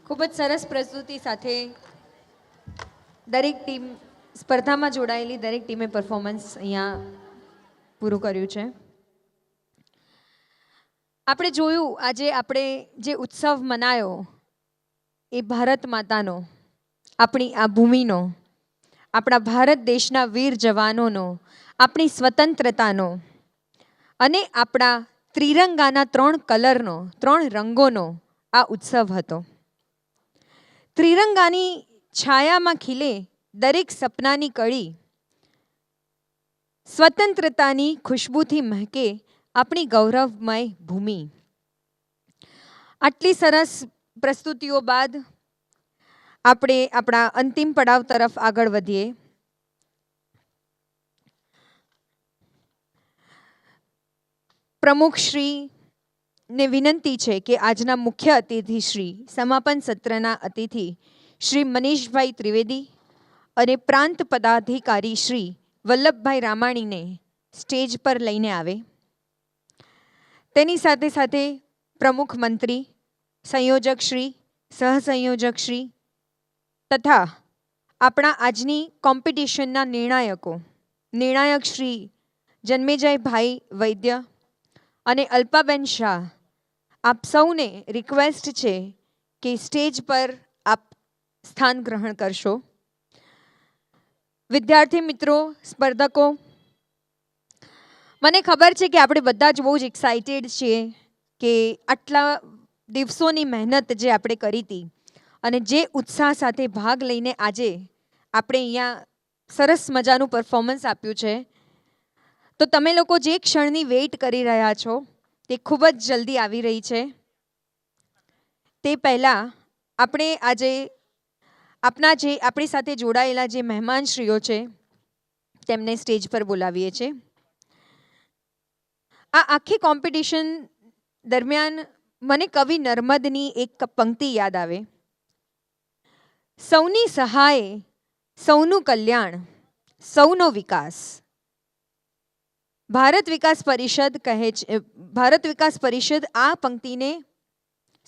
ખૂબ જ સરસ પ્રસ્તુતિ સાથે દરેક ટીમ સ્પર્ધામાં જોડાયેલી દરેક ટીમે પરફોર્મન્સ અહીંયા પૂરું કર્યું છે. આપણે જોયું આજે આપણે જે ઉત્સવ મનાયો એ ભારત માતાનો, આપણી આ ભૂમિનો, આપણા ભારત દેશના વીર જવાનોનો, આપણી સ્વતંત્રતાનો અને આપણા ત્રિરંગાના 3 કલરનો, 3 રંગોનો આ ઉત્સવ હતો. ત્રિરંગાની છાયામાં ખીલે દરેક સપનાની કળી, સ્વતંત્રતાની ખુશ્બુથી મહેકે આપણી ગૌરવમય ભૂમિ. આટલી સરસ પ્રસ્તુતિઓ બાદ આપણે આપણા અંતિમ પડાવ તરફ આગળ વધીએ. પ્રમુખ શ્રીને વિનંતી છે કે આજના મુખ્ય અતિથિ શ્રી, સમાપન સત્રના અતિથિ શ્રી મનીષભાઈ ત્રિવેદી અને પ્રાંત પદાધિકારી શ્રી વલ્લભભાઈ રામાણીને સ્ટેજ પર લઈને આવે. તેની સાથે સાથે પ્રમુખ મંત્રી, સંયોજક શ્રી, સહસંયોજક શ્રી તથા આપણા આજની કોમ્પિટિશનના નિર્ણાયક શ્રી જન્મેજયભાઈ વૈદ્ય અને અલ્પાબેન શાહ, આપ સૌને રિક્વેસ્ટ છે કે સ્ટેજ પર આપ સ્થાન ગ્રહણ કરશો. વિદ્યાર્થી મિત્રો, સ્પર્ધકો, મને ખબર છે કે આપણે બધા જ બહુ જ એક્સાઇટેડ છીએ કે આટલા દિવસોની મહેનત જે આપણે કરી હતી અને જે ઉત્સાહ સાથે ભાગ લઈને આજે આપણે અહીંયા સરસ મજાનું પરફોર્મન્સ આપ્યું છે, તો તમે લોકો જે ક્ષણની વેઇટ કરી રહ્યા છો તે ખૂબ જ જલ્દી આવી રહી છે. તે પહેલાં આપણે આજે આપણી સાથે જોડાયેલા જે મહેમાનશ્રીઓ છે તેમને સ્ટેજ પર બોલાવીએ છીએ. આ આખી કોમ્પિટિશન દરમિયાન મને કવિ નર્મદની એક પંક્તિ યાદ આવે. સૌની સહાય, સૌનું કલ્યાણ, સૌનો વિકાસ. ભારત વિકાસ પરિષદ આ પંક્તિને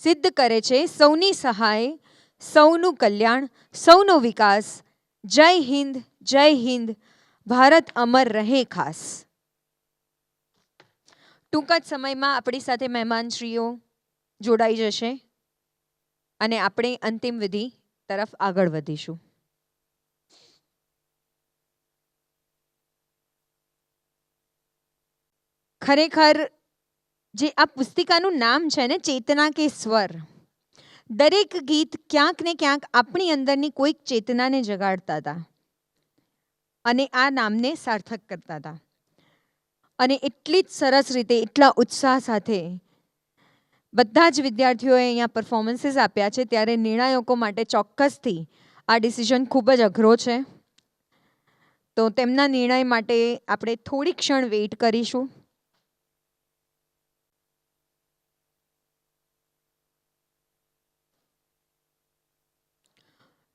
સિદ્ધ કરે છે. સૌની સહાય, સૌનું કલ્યાણ, સૌનો વિકાસ. જય હિન્દ, જય હિન્દ, ભારત અમર રહે ખાસ. ટૂંક જ સમયમાં આપણી સાથે મહેમાનશ્રીઓ જોડાઈ જશે અને આપણે અંતિમ વિધિ તરફ આગળ વધીશું. ખરેખર જે આ પુસ્તિકાનું નામ છે ને, ચેતના કે સ્વર, દરેક ગીત ક્યાંક ને ક્યાંક આપણી અંદરની કોઈક ચેતનાને જગાડતા હતા અને આ નામને સાર્થક કરતા હતા. અને એટલી જ સરસ રીતે, એટલા ઉત્સાહ સાથે બધા જ વિદ્યાર્થીઓએ અહીંયા પરફોર્મન્સીસ આપ્યા છે, ત્યારે નિર્ણાયકો માટે ચોક્કસથી આ ડિસિઝન ખૂબ જ અઘરો છે. તો તેમના નિર્ણય માટે આપણે થોડી ક્ષણ વેઇટ કરીશું.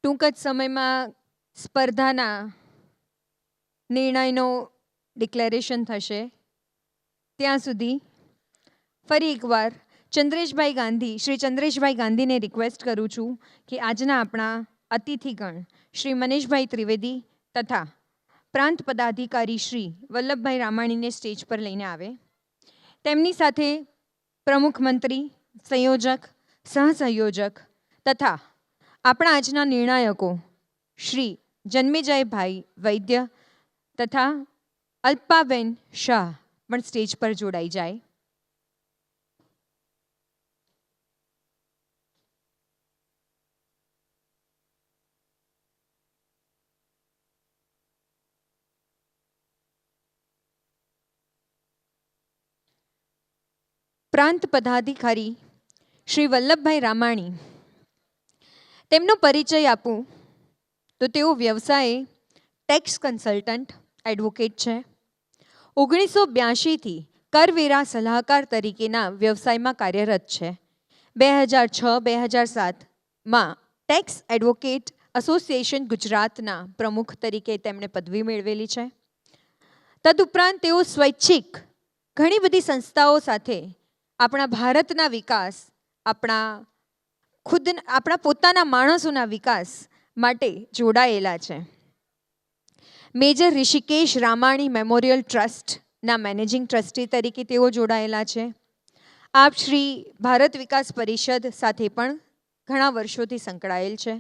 ટૂંક જ સમયમાં સ્પર્ધાના નિર્ણયનો ડિક્લેરેશન થશે. ત્યાં સુધી ફરી એકવાર શ્રી ચંદ્રેશભાઈ ગાંધીને રિક્વેસ્ટ કરું છું કે આજના આપણા અતિથિગણ શ્રી મનીષભાઈ ત્રિવેદી તથા પ્રાંત પદાધિકારી શ્રી વલ્લભભાઈ રામાણીને સ્ટેજ પર લઈને આવે. તેમની સાથે પ્રમુખ મંત્રી, સંયોજક, સહસંયોજક તથા આપણા આજના નિર્ણાયકો શ્રી જન્મેજયભાઈ વૈદ્ય તથા અલ્પાબેન શાહ પણ સ્ટેજ પર જોડાઈ જાય. પ્રાંત પદાધિકારી શ્રી વલ્લભભાઈ રામાણી, તેમનો પરિચય આપું તો તેઓ વ્યવસાયે ટેક્સ કન્સલ્ટન્ટ એડવોકેટ છે. 1982થી કરવેરા સલાહકાર તરીકેના વ્યવસાયમાં કાર્યરત છે. 2006-2007માં ટેક્સ એડવોકેટ એસોસિએશન ગુજરાતના પ્રમુખ તરીકે તેમણે પદવી મેળવેલી છે. તદુપરાંત તેઓ સ્વૈચ્છિક ઘણી બધી સંસ્થાઓ સાથે આપણા ભારતના વિકાસ, આપણા ખુદ આપણા પોતાના માણસોના વિકાસ માટે જોડાયેલા છે. મેજર ઋષિકેશ રામાણી મેમોરિયલ ટ્રસ્ટના મેનેજિંગ ટ્રસ્ટી તરીકે તેઓ જોડાયેલા છે. આપ શ્રી ભારત વિકાસ પરિષદ સાથે પણ ઘણા વર્ષોથી સંકળાયેલ છે.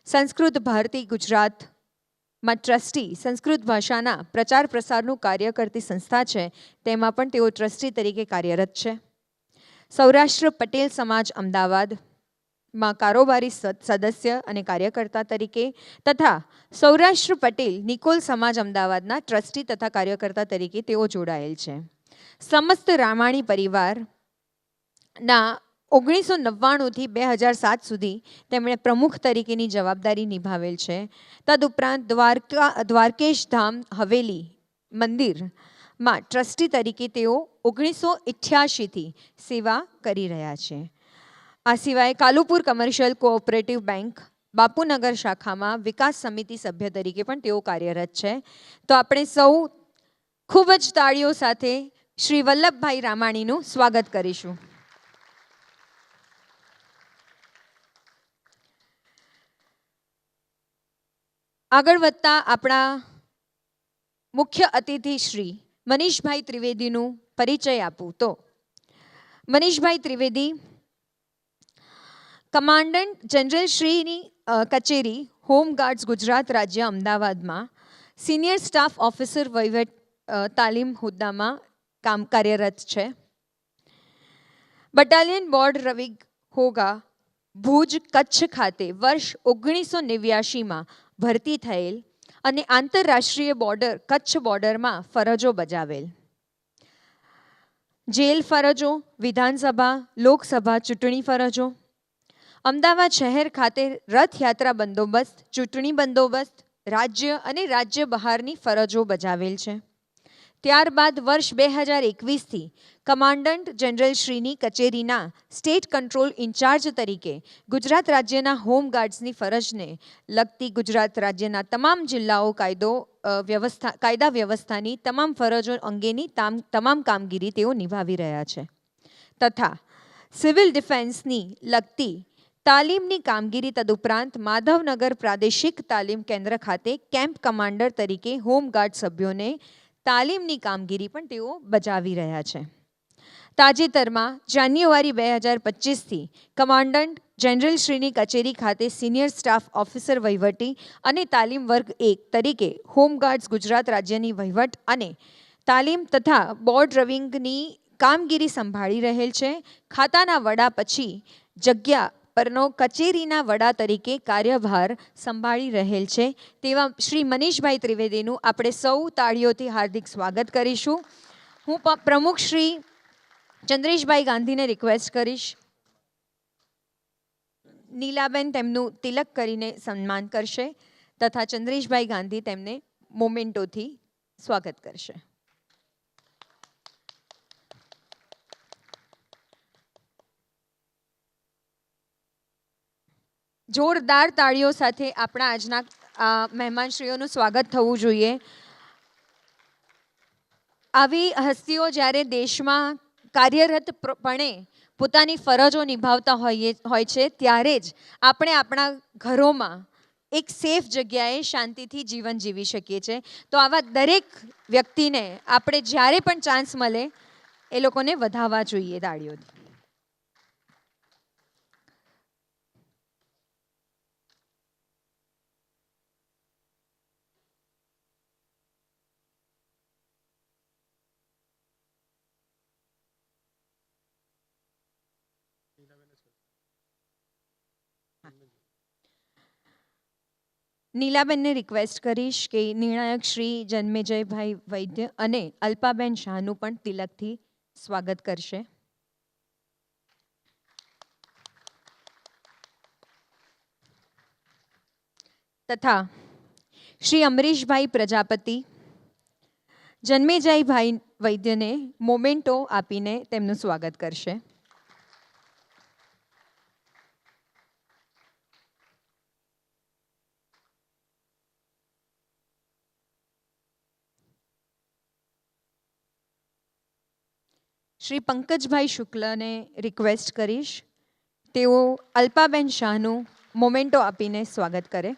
સંસ્કૃત ભારતી ગુજરાતમાં ટ્રસ્ટી સંસ્કૃત ભાષાના પ્રચાર પ્રસારનું કાર્ય કરતી સંસ્થા છે, તેમાં પણ તેઓ ટ્રસ્ટી તરીકે કાર્યરત છે. સૌરાષ્ટ્ર પટેલ સમાજ અમદાવાદમાં કારોબારી સદસ્ય અને કાર્યકર્તા તરીકે તથા સૌરાષ્ટ્ર પટેલ નિકોલ સમાજ અમદાવાદના ટ્રસ્ટી તથા કાર્યકર્તા તરીકે તેઓ જોડાયેલ છે. સમસ્ત રામાણી પરિવારના 1999થી 2007 સુધી તેમણે પ્રમુખ તરીકેની જવાબદારી નિભાવેલ છે. તદુપરાંત દ્વારકેશ ધામ હવેલી મંદિરમાં ટ્રસ્ટી તરીકે તેઓ 1988થી સેવા કરી રહ્યા છે. આ સિવાય Kalupur commercial cooperative bank Bapunagar શાખામાં વિકાસ સમિતિ સભ્ય તરીકે પણ તેઓ કાર્યરત છે. તો આપણે સૌ ખૂબ જ તાળીઓ સાથે શ્રી વલ્લભભાઈ રામાણીનું સ્વાગત કરીશું. આગળ વધતા આપણા મુખ્ય અતિથિ શ્રી મનીષભાઈ ત્રિવેદીનું પરિચય આપું તો મનીષભાઈ ત્રિવેદી કમાન્ડન્ટ જનરલ શ્રીની કચેરી હોમગાર્ડ્સ ગુજરાત રાજ્ય અમદાવાદમાં સિનિયર સ્ટાફ ઓફિસર વહીવટ તાલીમ હોદ્દામાં કાર્યરત છે. બટાલિયન બોર્ડ રવિ હોગા ભુજ કચ્છ ખાતે વર્ષ 1989માં ભરતી થયેલ અને આંતરરાષ્ટ્રીય કચ્છ બોર્ડરમાં ફરજો બજાવેલ. જેલ ફરજો, વિધાનસભા લોકસભા ચૂંટણી ફરજો, અમદાવાદ શહેર ખાતે રથયાત્રા બંદોબસ્ત, ચૂંટણી બંદોબસ્ત, રાજ્ય અને રાજ્ય બહારની ફરજો બજાવેલ છે. ત્યારબાદ વર્ષ 2021થી કમાન્ડન્ટ જનરલ શ્રીની કચેરીના સ્ટેટ કંટ્રોલ ઇન્ચાર્જ તરીકે ગુજરાત રાજ્યના હોમગાર્ડ્સની ફરજને લગતી ગુજરાત રાજ્યના તમામ જિલ્લાઓ કાયદા વ્યવસ્થાની તમામ ફરજો અંગેની તમામ કામગીરી તેઓ નિભાવી રહ્યા છે. તથા સિવિલ ડિફેન્સની લગતી તાલીમની કામગીરી તદુપરાંત માધવનગર પ્રાદેશિક તાલીમ કેન્દ્ર ખાતે કેમ્પ કમાન્ડર તરીકે હોમગાર્ડ સભ્યોને તાલીમની કામગીરી પણ તેઓ બજાવી રહ્યા છે. તાજેતરમાં જાન્યુઆરી 2025થી કમાન્ડન્ટ જનરલ શ્રીની કચેરી ખાતે સિનિયર સ્ટાફ ઓફિસર વહીવટી અને તાલીમ વર્ગ 1 તરીકે હોમગાર્ડ્સ ગુજરાત રાજ્યની વહીવટ અને તાલીમ તથા બોર્ડ રવિંગની કામગીરી સંભાળી રહેલ છે. ખાતાના વડા પછી જગ્યા પરનો કચેરીના વડા તરીકે કાર્યભાર સંભાળી રહેલ છે તેવા શ્રી મનીષભાઈ ત્રિવેદીનું આપણે સૌ તાળીઓથી હાર્દિક સ્વાગત કરીશું. હું પ્રમુખ શ્રી ચંદ્રેશભાઈ ગાંધીને રિક્વેસ્ટ કરીશ, નીલાબેન તેમનું તિલક કરીને સન્માન કરશે તથા ચંદ્રેશભાઈ ગાંધી તેમને મોમેન્ટોથી સ્વાગત કરશે. જોરદાર તાળીઓ સાથે આપણા આજના મહેમાનશ્રીઓનું સ્વાગત થવું જોઈએ. આવી હસ્તીઓ જ્યારે દેશમાં કાર્યરતપણે પોતાની ફરજો નિભાવતા હોય છે ત્યારે જ આપણે આપણા ઘરોમાં એક સેફ જગ્યાએ શાંતિથી જીવન જીવી શકીએ છીએ. તો આવા દરેક વ્યક્તિને આપણે જ્યારે પણ ચાન્સ મળે એ લોકોને વધાવવા જોઈએ તાળીઓથી. નીલાબેનને રિક્વેસ્ટ કરીશ કે નિર્ણાયક શ્રી જન્મેજયભાઈ વૈદ્ય અને અલ્પાબેન શાહનું પણ તિલકથી સ્વાગત કરશે. તથા શ્રી અમરીશભાઈ પ્રજાપતિ જન્મેજયભાઈ વૈદ્યને મોમેન્ટો આપીને તેમનું સ્વાગત કરશે. શ્રી પંકજભાઈ શુક્લને રિક્વેસ્ટ કરીશ તેઓ અલ્પાબેન શાહનું મોમેન્ટો આપીને સ્વાગત કરે.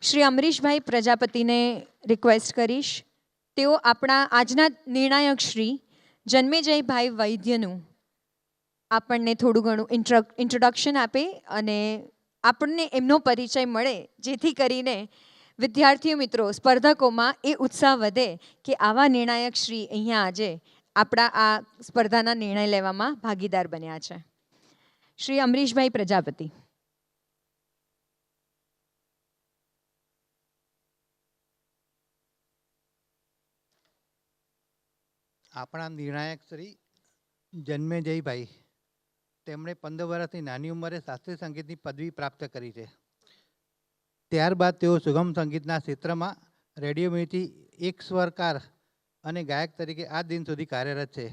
શ્રી અમરીશભાઈ પ્રજાપતિને રિક્વેસ્ટ કરીશ. તેઓ આપણા આજના નિર્ણાયક શ્રી જન્મેજયભાઈ વૈદ્યનું આપણને થોડું ઘણું ઇન્ટ્રોડક્શન આપે અને આપણને એમનો પરિચય મળે, જેથી કરીને વિદ્યાર્થીઓ મિત્રો, સ્પર્ધકોમાં એ ઉત્સાહ વધે કે આવા નિર્ણાયક શ્રી અહીંયા આજે આપણા આ સ્પર્ધાના નિર્ણય લેવામાં ભાગીદાર બન્યા છે. શ્રી અમરીશભાઈ પ્રજાપતિ. આપણા નિર્ણાયક શ્રી જન્મેજયભાઈ, તેમણે 15 વર્ષની નાની ઉંમરે શાસ્ત્રીય સંગીતની પદવી પ્રાપ્ત કરી છે. ત્યારબાદ તેઓ સુગમ સંગીતના ક્ષેત્રમાં રેડિયોમાંથી એક સ્વરકાર અને ગાયક તરીકે આ દિન સુધી કાર્યરત છે.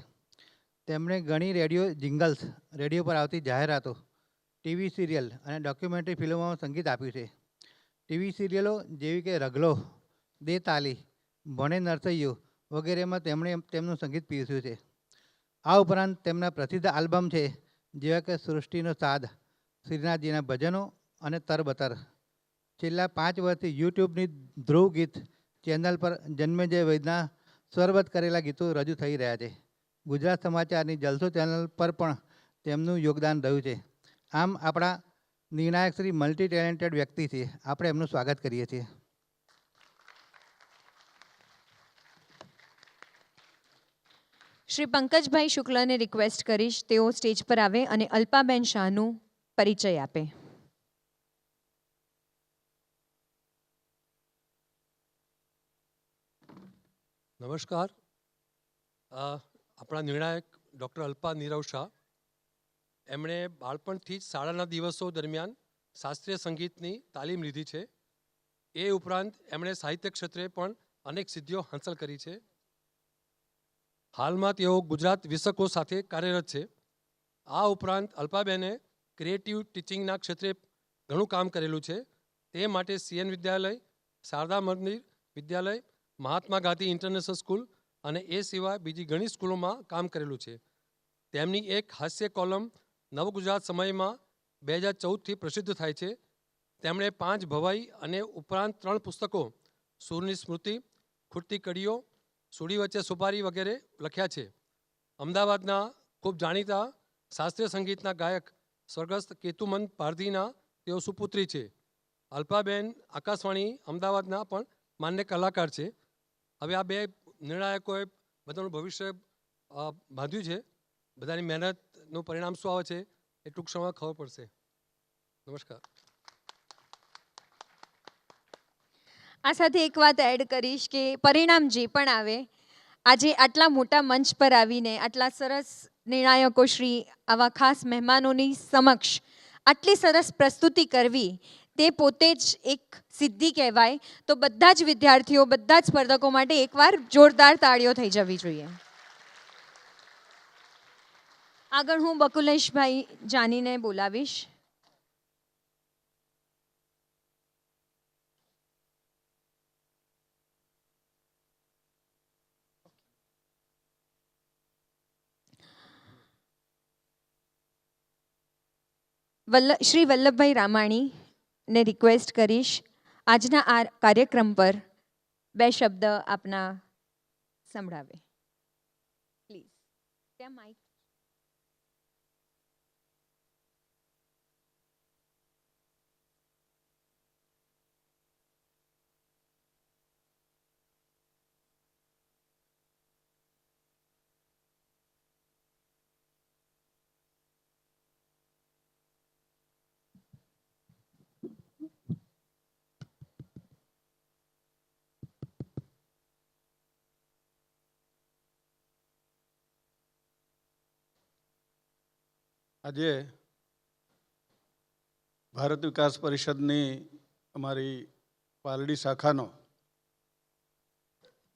તેમણે ઘણી રેડિયો જિંગલ્સ, રેડિયો પર આવતી જાહેરાતો, ટીવી સિરિયલ અને ડોક્યુમેન્ટરી ફિલ્મોમાં સંગીત આપ્યું છે. ટીવી સિરિયલો જેવી કે રગલો, દે તાલી, ભણે નરસૈયો વગેરેમાં તેમણે તેમનું સંગીત પીરસ્યું છે. આ ઉપરાંત તેમના પ્રસિદ્ધ આલ્બમ છે જેવા કે સૃષ્ટિનો સાદ, શ્રીનાથજીના ભજનો અને તરબતર. છેલ્લા 5 વર્ષથી યુટ્યુબની ધ્રુવ ગીત ચેનલ પર જન્મેજય વૈદના સ્વરબદ્ધ કરેલા ગીતો રજૂ થઈ રહ્યા છે. ગુજરાત સમાચારની જલસો ચેનલ પર પણ તેમનું યોગદાન રહ્યું છે. આમ આપણા નિર્ણાયક શ્રી મલ્ટી ટેલેન્ટેડ વ્યક્તિ છે. આપણે એમનું સ્વાગત કરીએ છીએ. શ્રી પંકજભાઈ શુક્લને રિક્વેસ્ટ કરીશ, તેઓ સ્ટેજ પર આવે અને અલ્પાબેન શાહનું પરિચય આપે. નમસ્કાર. આપણા નિર્ણાયક ડૉક્ટર અલ્પા નીરવ શાહ, એમણે બાળપણથી જ શાળાના દિવસો દરમિયાન શાસ્ત્રીય સંગીતની તાલીમ લીધી છે. એ ઉપરાંત એમણે સાહિત્ય ક્ષેત્રે પણ અનેક સિદ્ધિઓ હાંસલ કરી છે. હાલમાં તેઓ ગુજરાત વિશ્વકોશ સાથે કાર્યરત છે. આ ઉપરાંત અલ્પાબેને ક્રિએટિવ ટીચિંગના ક્ષેત્રે ઘણું કામ કરેલું છે. તે માટે CN વિદ્યાલય, શારદા મંદિર વિદ્યાલય, મહાત્મા ગાંધી ઇન્ટરનેશનલ સ્કૂલ અને એ સિવાય બીજી ઘણી સ્કૂલોમાં કામ કરેલું છે. તેમની એક હાસ્ય કોલમ નવગુજરાત સમયમાં 2014થી પ્રસિદ્ધ થાય છે. તેમણે 5 ભવાઈ અને ઉપરાંત 3 પુસ્તકો, સૂરની સ્મૃતિ, ખૂટતી કડીઓ, સુડી વચ્ચે સુપારી વગેરે લખ્યા છે. અમદાવાદના ખૂબ જાણીતા શાસ્ત્રીય સંગીતના ગાયક સ્વર્ગસ્થ કેતુમન પારધીના તેઓ સુપુત્રી છે. અલ્પાબેન આકાશવાણી અમદાવાદના પણ માન્ય કલાકાર છે. હવે આ 2 નિર્ણાયકોએ બધાનું ભવિષ્ય બાંધ્યું છે. બધાની મહેનતનું પરિણામ શું આવે છે એ ટૂંક સમયમાં ખબર પડશે. નમસ્કાર. આ સાથે એક વાત એડ કરીશ કે પરિણામ જે પણ આવે, આજે આટલા મોટા મંચ પર આવીને આટલા સરસ નિર્ણાયકો શ્રી આવા ખાસ મહેમાનોની સમક્ષ આટલી સરસ પ્રસ્તુતિ કરવી, તે પોતે જ એક સિદ્ધિ કહેવાય. તો બધા જ વિદ્યાર્થીઓ, બધા જ સ્પર્ધકો માટે એકવાર જોરદાર તાળીઓ થઈ જવી જોઈએ. આગળ હું બકુલેશભાઈ જાનીને બોલાવીશ. શ્રી વલ્લભભાઈ રામાણીને રિક્વેસ્ટ કરીશ, આજના આ કાર્યક્રમ પર 2 શબ્દ આપના સંભળાવે. પ્લીઝ. ત્યાં માઇક. આજે ભારત વિકાસ પરિષદની અમારી પાલડી શાખાનો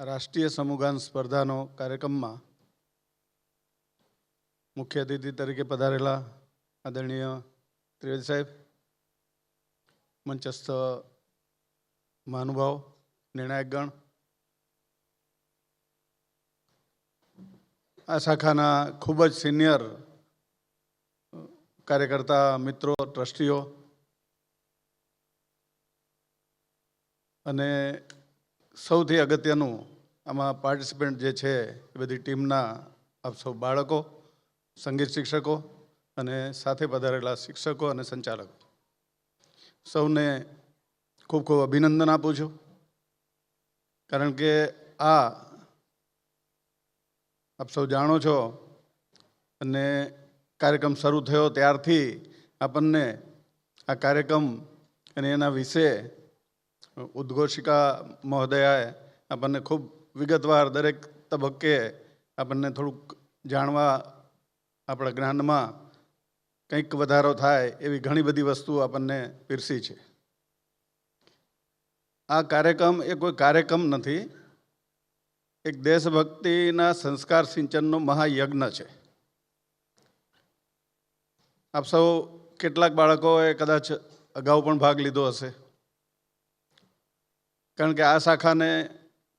રાષ્ટ્રીય સમૂહગાન સ્પર્ધાનો કાર્યક્રમમાં મુખ્ય અતિથિ તરીકે પધારેલા આદરણીય ત્રિવેદી સાહેબ, મંચસ્થ મહાનુભાવ, નિર્ણાયકગણ, આ શાખાના ખૂબ જ સિનિયર કાર્યકર્તા મિત્રો, ટ્રસ્ટીઓ અને સૌથી અગત્યનું આમાં પાર્ટિસિપન્ટ જે છે એ બધી ટીમના આપ સૌ બાળકો, સંગીત શિક્ષકો અને સાથે પધારેલા શિક્ષકો અને સંચાલકો, સૌને ખૂબ ખૂબ અભિનંદન આપું છું. કારણ કે આ આપ સૌ જાણો છો અને કાર્યક્રમ શરૂ થયો ત્યારથી આપણને આ કાર્યક્રમ અને એના વિશે ઉદ્ઘોષિકા મહોદયાએ આપણને ખૂબ વિગતવાર દરેક તબક્કે આપણને થોડુંક જાણવા, આપણા જ્ઞાનમાં કંઈક વધારો થાય એવી ઘણી બધી વસ્તુઓ આપણને પીરસી છે. આ કાર્યક્રમ એ કોઈ કાર્યક્રમ નથી, એક દેશભક્તિના સંસ્કાર સિંચનનો મહાયજ્ઞ છે. આપ સૌ કેટલાક બાળકોએ કદાચ અગાઉ પણ ભાગ લીધો હશે, કારણ કે આ શાખાને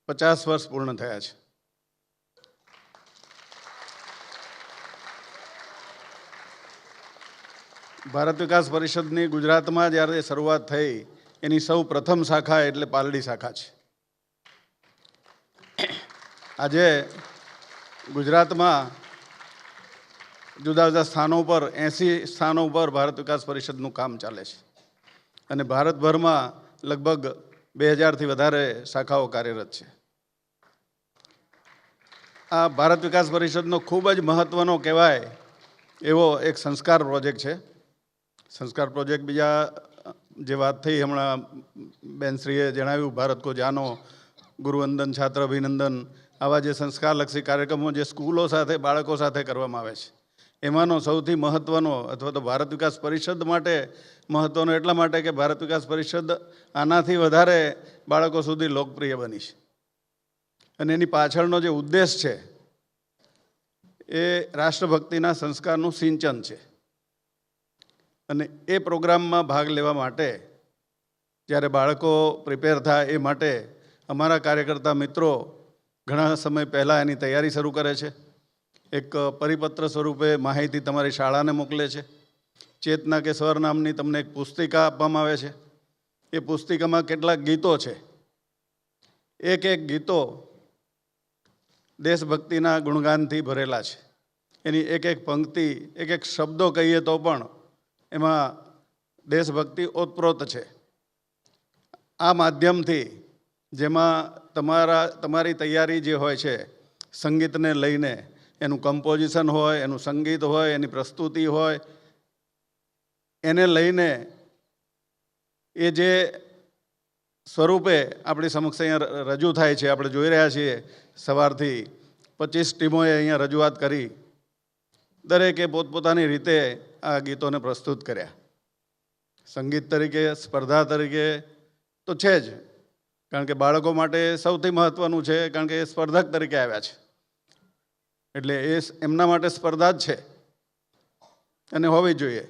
50 વર્ષ પૂર્ણ થયા છે. ભારત વિકાસ પરિષદની ગુજરાતમાં જ્યારે શરૂઆત થઈ એની સૌ પ્રથમ શાખા એટલે પાલડી શાખા છે. આજે ગુજરાતમાં જુદા જુદા સ્થાનો પર 80 સ્થાનો પર ભારત વિકાસ પરિષદનું કામ ચાલે છે અને ભારતભરમાં લગભગ 2000થી વધારે શાખાઓ કાર્યરત છે. આ ભારત વિકાસ પરિષદનો ખૂબ જ મહત્ત્વનો કહેવાય એવો એક સંસ્કાર પ્રોજેક્ટ છે. સંસ્કાર પ્રોજેક્ટ બીજા જે વાત થઈ હમણાં બેનશ્રીએ જણાવ્યું, ભારત કો જાનો, ગુરુવંદન, છાત્ર અભિનંદન, આવા જે સંસ્કારલક્ષી કાર્યક્રમો જે સ્કૂલો સાથે, બાળકો સાથે કરવામાં આવે છે, એમાંનો સૌથી મહત્ત્વનો અથવા તો ભારત વિકાસ પરિષદ માટે મહત્ત્વનો એટલા માટે કે ભારત વિકાસ પરિષદ આનાથી વધારે બાળકો સુધી લોકપ્રિય બની છે અને એની પાછળનો જે ઉદ્દેશ છે એ રાષ્ટ્રભક્તિના સંસ્કારનું સિંચન છે. અને એ પ્રોગ્રામમાં ભાગ લેવા માટે જ્યારે બાળકો પ્રિપેર થાય એ માટે અમારા કાર્યકર્તા મિત્રો ઘણા સમય પહેલાં એની તૈયારી શરૂ કરે છે. એક પરિપત્ર સ્વરૂપે માહિતી તમારી શાળાને મોકલે છે. ચેતના કે સ્વર નામની તમને એક પુસ્તિકા આપવામાં આવે છે. એ પુસ્તિકામાં કેટલાક ગીતો છે. એક એક ગીતો દેશભક્તિના ગુણગાનથી ભરેલા છે. એની એક એક પંક્તિ, એક એક શબ્દો કહીએ તો પણ એમાં દેશભક્તિ ઓતપ્રોત છે. આ માધ્યમથી જેમાં તમારી તૈયારી જે હોય છે સંગીતને લઈને, એનું કમ્પોઝિશન હોય, એનું સંગીત હોય, એની પ્રસ્તુતિ હોય, એને લઈને એ જે સ્વરૂપે આપણી સમક્ષ અહીંયા રજૂ થાય છે, આપણે જોઈ રહ્યા છીએ સવારથી 25 ટીમોએ અહીંયા રજૂઆત કરી. દરેકે પોતપોતાની રીતે આ ગીતોને પ્રસ્તુત કર્યા. સંગીત તરીકે, સ્પર્ધા તરીકે તો છે જ, કારણ કે બાળકો માટે સૌથી મહત્ત્વનું છે, કારણ કે એ સ્પર્ધક તરીકે આવ્યા છે એટલે એ એમના માટે સ્પર્ધા જ છે અને હોવી જોઈએ.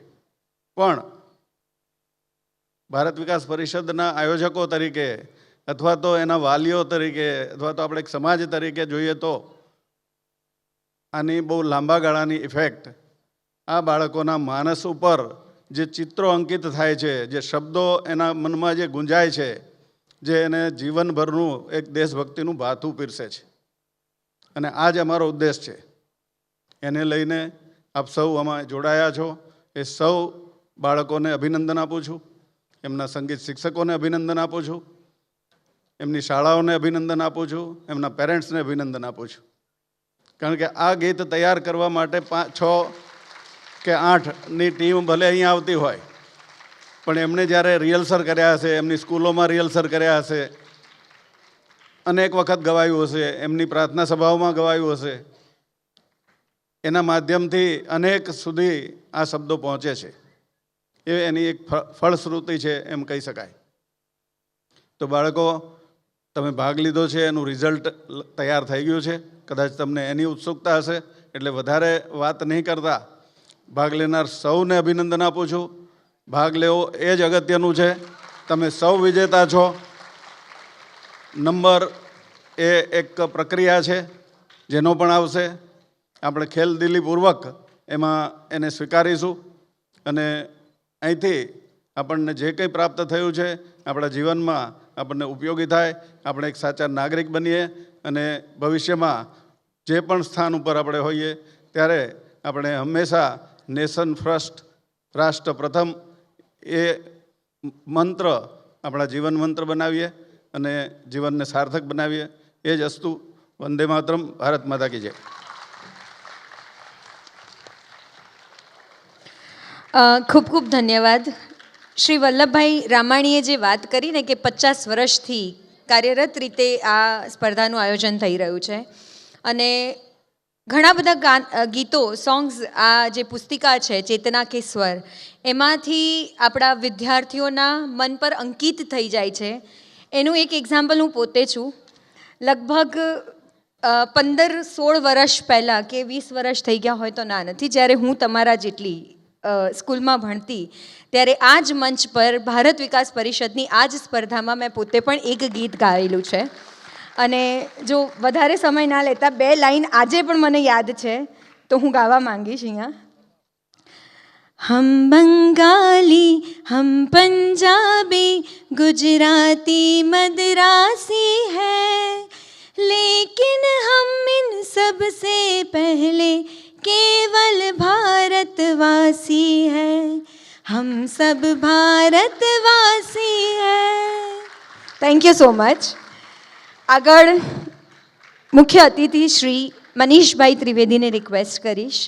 પણ ભારત વિકાસ પરિષદના આયોજકો તરીકે અથવા તો એના વાલીઓ તરીકે અથવા તો આપણે એક સમાજ તરીકે જોઈએ તો આની બહુ લાંબા ગાળાની ઇફેક્ટ આ બાળકોના માનસ ઉપર જે ચિત્રો અંકિત થાય છે, જે શબ્દો એના મનમાં જે ગુંજાય છે, જે એને જીવનભરનું એક દેશભક્તિનું ભાથું પીરસે છે. અને આ જ અમારો ઉદ્દેશ છે. એને લઈને આપ સૌ આમાં જોડાયા છો એ સૌ બાળકોને અભિનંદન આપું છું, એમના સંગીત શિક્ષકોને અભિનંદન આપું છું, એમની શાળાઓને અભિનંદન આપું છું, એમના પેરેન્ટ્સને અભિનંદન આપું છું. કારણ કે આ ગીત તૈયાર કરવા માટે 5, 6 કે 8ની ટીમ ભલે અહીંયા આવતી હોય, પણ એમણે જ્યારે રિહર્સલ કર્યા હશે, એમની સ્કૂલોમાં રિહર્સલ કર્યા હશે, અનેક વખત ગવાયું હશે, એમની પ્રાર્થના સભાઓમાં ગવાયું હશે, એના માધ્યમથી અનેક સુધી આ શબ્દો પહોંચે છે. એ એની એક ફળશ્રુતિ છે એમ કહી શકાય. તો બાળકો, તમે ભાગ લીધો છે, એનું રિઝલ્ટ તૈયાર થઈ ગયું છે. કદાચ તમને એની ઉત્સુકતા હશે એટલે વધારે વાત નહીં કરતા ભાગ લેનાર સૌને અભિનંદન આપું છું ભાગ લેવો એ જ અગત્યનું છે. તમે સૌ વિજેતા છો. નંબર એ એક પ્રક્રિયા છે જેનો પણ આવશે. આપણે ખેલદિલીપૂર્વક એમાં એને સ્વીકારીશું અને અહીંથી આપણને જે કંઈ પ્રાપ્ત થયું છે આપણા જીવનમાં આપણને ઉપયોગી થાય, આપણે એક સાચા નાગરિક બનીએ અને ભવિષ્યમાં જે પણ સ્થાન ઉપર આપણે હોઈએ ત્યારે આપણે હંમેશા નેશન ફર્સ્ટ, રાષ્ટ્ર પ્રથમ એ મંત્ર આપણા જીવન મંત્ર બનાવીએ અને જીવનને સાર્થક બનાવીએ. એ જ અસ્તુ. વંદે માતરમ. ભારત માતા કી જય. ખૂબ ખૂબ ધન્યવાદ. શ્રી વલ્લભભાઈ રામાણીએ જે વાત કરી ને કે 50 વર્ષથી કાર્યરત રીતે આ સ્પર્ધાનું આયોજન થઈ રહ્યું છે અને ઘણા બધા ગીતો, સોંગ્સ, આ જે પુસ્તિકા છે ચેતના કે સ્વર, એમાંથી આપણા વિદ્યાર્થીઓના મન પર અંકિત થઈ જાય છે. એનું એક એક્ઝામ્પલ હું પોતે છું. લગભગ 15-16 વર્ષ પહેલાં કે 20 વર્ષ થઈ ગયા હોય તો ના નથી, જ્યારે હું તમારા જેટલી સ્કૂલમાં ભણતી ત્યારે આ જ મંચ પર ભારત વિકાસ પરિષદની આ જ સ્પર્ધામાં મેં પોતે પણ એક ગીત ગાયેલું છે અને જો વધારે સમય ના લેતા 2 લાઈન આજે પણ મને યાદ છે તો હું ગાવા માંગીશ અહીંયા. हम बंगाली, हम पंजाबी, गुजराती, मद्रासी हैं, लेकिन हम इन सब से पहले केवल भारतवासी हैं, हम सब भारतवासी हैं. Thank you so much. આગળ મુખ્ય અતિથિ શ્રી મનીષભાઈ ત્રિવેદીને રિક્વેસ્ટ કરીશ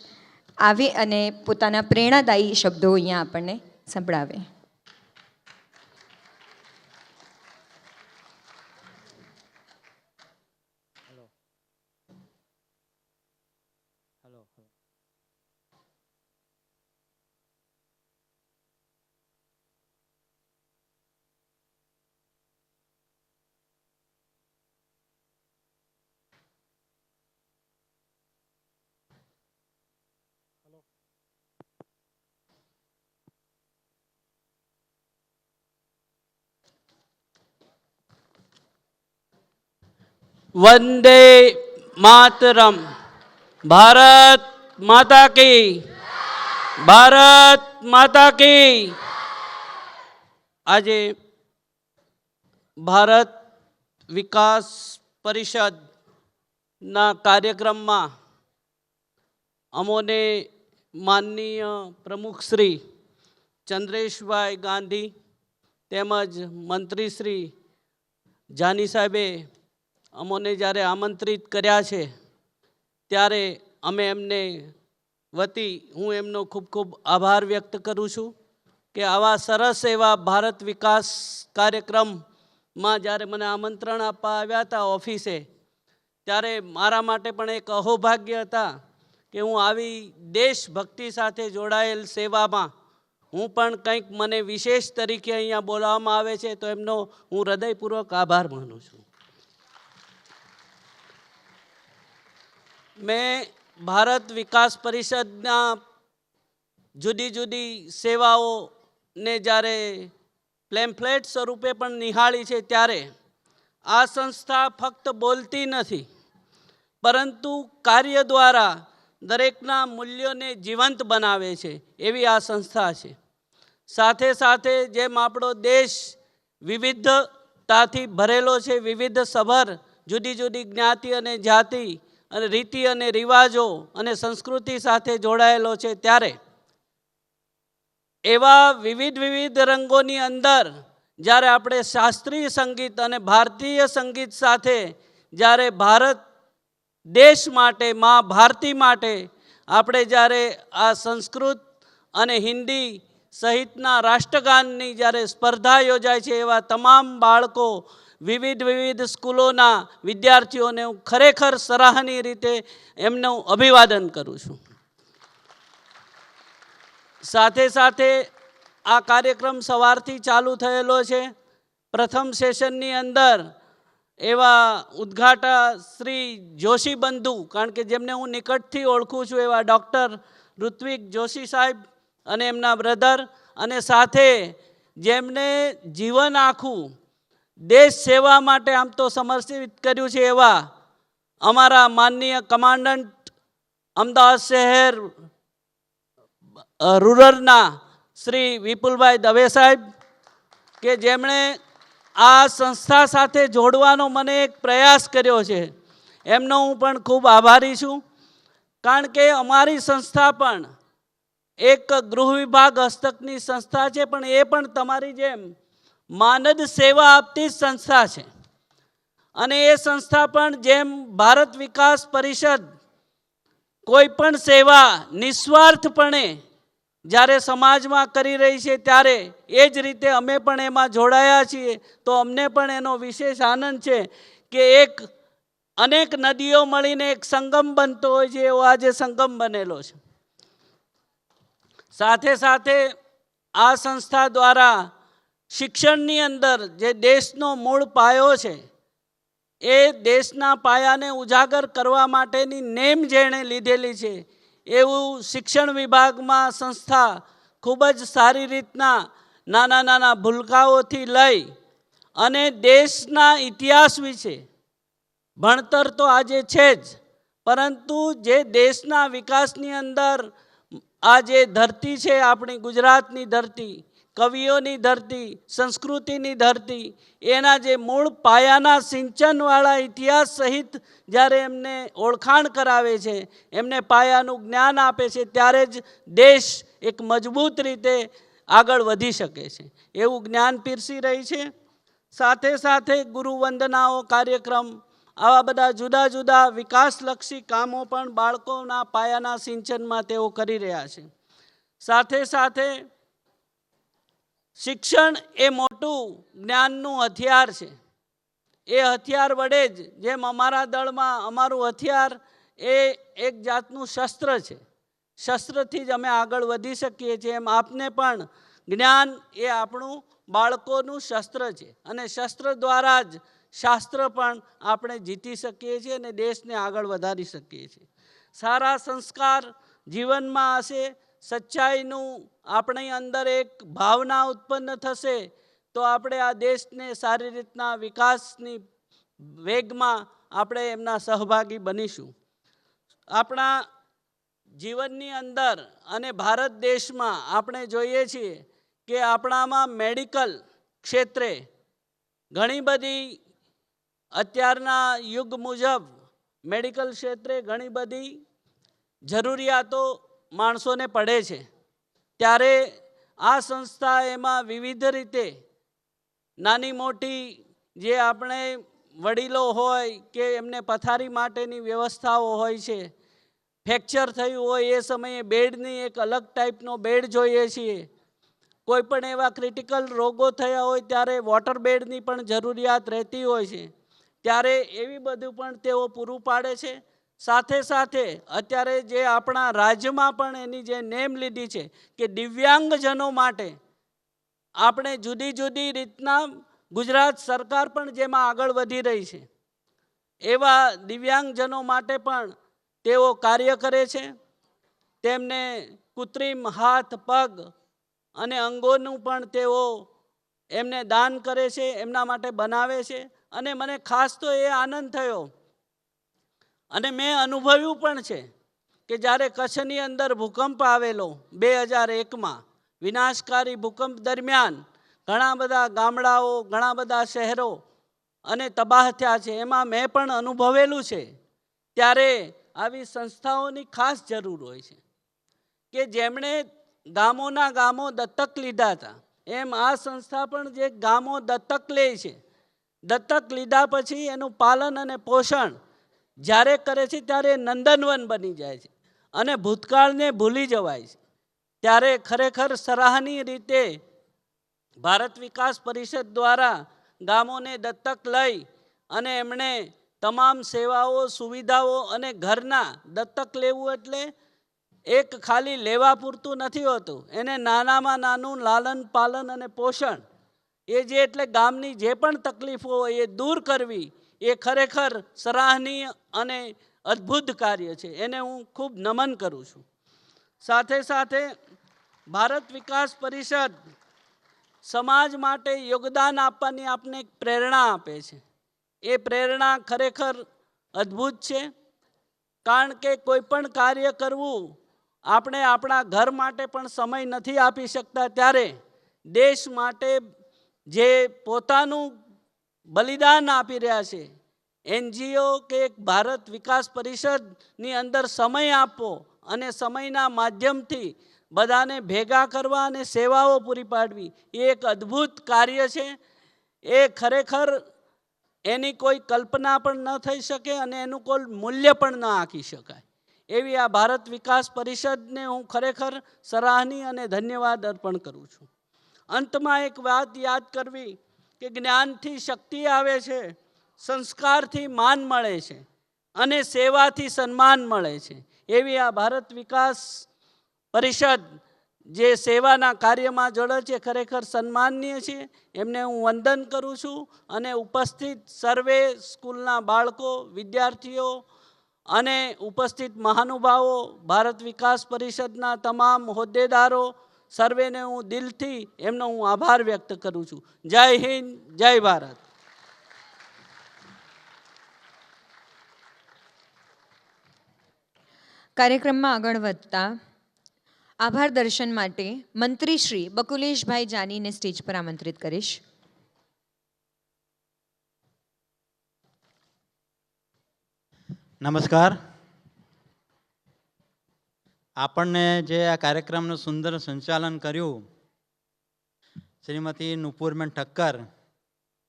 આવે અને પોતાના પ્રેરણાદાયી શબ્દો અહીંયા આપણને સંભળાવે. वंदे मातरम. भारत माता की, भारत माता की. આજે ભારત વિકાસ પરિષદના કાર્યક્રમમાં અમોને માનનીય પ્રમુખ શ્રી ચંદ્રેશભાઈ ગાંધી તેમજ મંત્રી શ્રી જાની સાહેબે અમોને જ્યારે આમંત્રિત કર્યા છે ત્યારે અમે એમને વતી હું એમનો ખૂબ ખૂબ આભાર વ્યક્ત કરું છું કે આવા સરસ એવા ભારત વિકાસ કાર્યક્રમમાં જ્યારે મને આમંત્રણ આપવા આવ્યા હતા ઓફિસે, ત્યારે મારા માટે પણ એક અહોભાગ્ય હતા કે હું આવી દેશભક્તિ સાથે જોડાયેલ સેવામાં હું પણ કંઈક મને વિશેષ તરીકે અહીંયા બોલાવવામાં આવે છે તો એમનો હું હૃદયપૂર્વક આભાર માનું છું. મેં ભારત વિકાસ પરિષદના જુદી જુદી સેવાઓને જ્યારે પ્લેમ્ફલેટ સ્વરૂપે પણ નિહાળી છે ત્યારે આ સંસ્થા ફક્ત બોલતી નથી પરંતુ કાર્ય દ્વારા દરેકના મૂલ્યોને જીવંત બનાવે છે એવી આ સંસ્થા છે. સાથે સાથે જેમ આપણો દેશ વિવિધતાથી ભરેલો છે, વિવિધ સભર જુદી જુદી જ્ઞાતિ અને જાતિ અને રીતિ અને રિવાજો અને સંસ્કૃતિ સાથે જોડાયેલો છે, ત્યારે એવા વિવિધ રંગોની અંદર જ્યારે આપણે શાસ્ત્રીય સંગીત અને ભારતીય સંગીત સાથે જ્યારે ભારત દેશ માટે, મા ભારતી માટે આપણે જ્યારે આ સંસ્કૃત અને હિન્દી સહિતના રાષ્ટ્રગાનની જ્યારે સ્પર્ધા યોજાય છે, એવા તમામ બાળકો વિવિધ સ્કૂલોના વિદ્યાર્થીઓને હું ખરેખર સરાહનીય રીતે એમનું અભિવાદન કરું છું. સાથે સાથે આ કાર્યક્રમ સવારથી ચાલુ થયેલો છે. પ્રથમ સેશનની અંદર એવા ઉદ્ઘાટક શ્રી જોશી બંધુ, કારણ કે જેમને હું નિકટથી ઓળખું છું, એવા ડૉક્ટર ઋત્વિક જોશી સાહેબ અને એમના બ્રધર, અને સાથે જેમને જીવન આખું દેશ સેવા માટે આમ તો સમર્પિત કર્યું છે એવા અમારા માનનીય કમાન્ડન્ટ અમદાવાદ શહેર રૂરલના શ્રી વિપુલભાઈ દવે સાહેબ, કે જેમણે આ સંસ્થા સાથે જોડવાનો મને એક પ્રયાસ કર્યો છે, એમનો હું પણ ખૂબ આભારી છું. કારણ કે અમારી સંસ્થા પણ એક ગૃહ વિભાગ હસ્તકની સંસ્થા છે, પણ એ પણ તમારી જેમ માનદ સેવા આપતી સંસ્થા છે. અને એ સંસ્થા પણ જેમ ભારત વિકાસ પરિષદ કોઈ પણ સેવા નિસ્વાર્થપણે જ્યારે સમાજમાં કરી રહી છે, ત્યારે એ જ રીતે અમે પણ એમાં જોડાયા છીએ. તો અમને પણ એનો વિશેષ આનંદ છે કે અનેક નદીઓ મળીને એક સંગમ બનતો હોય છે, એવો આજે સંગમ બનેલો છે. સાથે સાથે આ સંસ્થા દ્વારા શિક્ષણની અંદર જે દેશનો મૂળ પાયો છે, એ દેશના પાયાને ઉજાગર કરવા માટેની નેમ જેણે લીધેલી છે, એવું શિક્ષણ વિભાગમાં સંસ્થા ખૂબ જ સારી રીતના નાના નાના ભૂલકાઓથી લઈ અને દેશના ઇતિહાસ વિશે ભણતર તો આજે છે જ, પરંતુ જે દેશના વિકાસની અંદર આ જે ધરતી છે, આપણી ગુજરાતની ધરતી, કવિઓની ધરતી, સંસ્કૃતિની ધરતી, એના જે મૂળ પાયાના સિંચનવાળા ઇતિહાસ સહિત જ્યારે એમને ઓળખાણ કરાવે છે, એમને પાયાનું જ્ઞાન આપે છે, ત્યારે જ દેશ એક મજબૂત રીતે આગળ વધી શકે છે, એવું જ્ઞાન પીરસી રહી છે. સાથે સાથે ગુરુ વંદનાઓ કાર્યક્રમ, આવા બધા જુદા જુદા વિકાસલક્ષી કામો પણ બાળકોના પાયાના સિંચનમાં તેઓ કરી રહ્યા છે. સાથે સાથે શિક્ષણ એ મોટું જ્ઞાનનું હથિયાર છે. એ હથિયાર વડે જ, જેમ અમારા દળમાં અમારું હથિયાર એ એક જાતનું શસ્ત્ર છે, શસ્ત્રથી જ અમે આગળ વધી શકીએ છીએ, એમ આપને પણ જ્ઞાન એ આપણું બાળકોનું શસ્ત્ર છે. અને શસ્ત્ર દ્વારા જ શાસ્ત્ર પણ આપણે જીતી શકીએ છીએ અને દેશને આગળ વધારી શકીએ છીએ. સારા સંસ્કાર જીવનમાં હશે, સચ્ચાઈનું આપણી અંદર એક ભાવના ઉત્પન્ન થશે, તો આપણે આ દેશને સારી રીતના વિકાસની વેગમાં આપણે એમના સહભાગી બનીશું. આપણા જીવનની અંદર અને ભારત દેશમાં આપણે જોઈએ છીએ કે આપણામાં મેડિકલ ક્ષેત્રે ઘણી બધી અત્યારના યુગ મુજબ મેડિકલ ક્ષેત્રે ઘણી બધી જરૂરિયાતો માણસોને પડે છે. ત્યારે આ સંસ્થા એમાં વિવિધ રીતે નાની મોટી જે આપણે વડીલો હોય કે એમને પથારી માટેની વ્યવસ્થાઓ હોય છે, ફ્રેક્ચર થયું હોય એ સમયે બેડની એક અલગ ટાઈપનો બેડ જોઈએ છીએ, કોઈ પણ એવા ક્રિટિકલ રોગો થયા હોય ત્યારે વોટર બેડની પણ જરૂરિયાત રહેતી હોય છે, ત્યારે એવી બધું પણ તેઓ પૂરું પાડે છે. સાથે સાથે અત્યારે જે આપણા રાજ્યમાં પણ એની જે નેમ લીધી છે કે દિવ્યાંગજનો માટે આપણે જુદી જુદી રીતના ગુજરાત સરકાર પણ જેમાં આગળ વધી રહી છે, એવા દિવ્યાંગજનો માટે પણ તેઓ કાર્ય કરે છે. તેમને કૃત્રિમ હાથ, પગ અને અંગોનું પણ તેઓ એમને દાન કરે છે, એમના માટે બનાવે છે. અને મને ખાસ તો એ આનંદ થયો અને મેં અનુભવ્યું પણ છે કે જ્યારે કચ્છની અંદર ભૂકંપ આવેલો 2001માં, વિનાશકારી ભૂકંપ દરમિયાન ઘણા બધા ગામડાઓ, ઘણા બધા શહેરો અને તબાહ થયા છે, એમાં મેં પણ અનુભવેલું છે. ત્યારે આવી સંસ્થાઓની ખાસ જરૂર હોય છે કે જેમણે ગામોના ગામો દત્તક લીધા હતા, એમ આ સંસ્થા પણ જે ગામો દત્તક લે છે, દત્તક લીધા પછી એનું પાલન અને પોષણ જ્યારે કરે છે ત્યારે નંદનવન બની જાય છે અને ભૂતકાળને ભૂલી જવાય છે. ત્યારે ખરેખર સરાહનીય રીતે ભારત વિકાસ પરિષદ દ્વારા ગામોને દત્તક લઈ અને એમણે તમામ સેવાઓ, સુવિધાઓ અને ઘરના દત્તક લેવું એટલે એક ખાલી લેવા પૂરતું નથી હોતું, એને નાનામાં નાનું લાલન પાલન અને પોષણ એ જે એટલે ગામની જે પણ તકલીફો હોય એ દૂર કરવી, એ ખરેખર સરાહનીય અને અદ્ભુત કાર્ય છે. એને હું ખૂબ નમન કરું છું. સાથે સાથે ભારત વિકાસ પરિષદ સમાજ માટે યોગદાન આપવાની આપને એક પ્રેરણા આપે છે. એ પ્રેરણા ખરેખર અદ્ભુત છે. કારણ કે કોઈ પણ કાર્ય કરવું આપણે આપણા ઘર માટે પણ સમય નથી આપી શકતા, ત્યારે દેશ માટે જે પોતાનું બલિદાન આપી રહ્યા છે, એનજીઓ કે ભારત વિકાસ પરિષદની અંદર સમય આપવો અને સમયના માધ્યમથી બધાને ભેગા કરવા અને સેવાઓ પૂરી પાડવી એ એક અદ્ભુત કાર્ય છે. એ ખરેખર એની કોઈ કલ્પના પણ ન થઈ શકે અને એનું કોઈ મૂલ્ય પણ ન આંકી શકાય એવી આ ભારત વિકાસ પરિષદને હું ખરેખર સરાહનીય અને ધન્યવાદ અર્પણ કરું છું. અંતમાં એક વાત યાદ કરવી કે જ્ઞાનથી શક્તિ આવે છે, સંસ્કારથી માન મળે છે અને સેવાથી સન્માન મળે છે. એવી આ ભારત વિકાસ પરિષદ જે સેવાના કાર્યમાં જોડે છે ખરેખર સન્માનનીય છે. એમને હું વંદન કરું છું અને ઉપસ્થિત સર્વે સ્કૂલના બાળકો, વિદ્યાર્થીઓ અને ઉપસ્થિત મહાનુભાવો, ભારત વિકાસ પરિષદના તમામ હોદ્દેદારો સર્વેને હું દિલથી એમનો હું આભાર વ્યક્ત કરું છું. જય હિન્દ, જય ભારત. કાર્યક્રમમાં આગળ વધતા આભાર દર્શન માટે મંત્રી શ્રી બકુલેશભાઈ જાનીને સ્ટેજ પર આમંત્રિત કરીશ. નમસ્કાર. આપણને જે આ કાર્યક્રમનું સુંદર સંચાલન કર્યું શ્રીમતી નુપુરબેન ઠક્કર,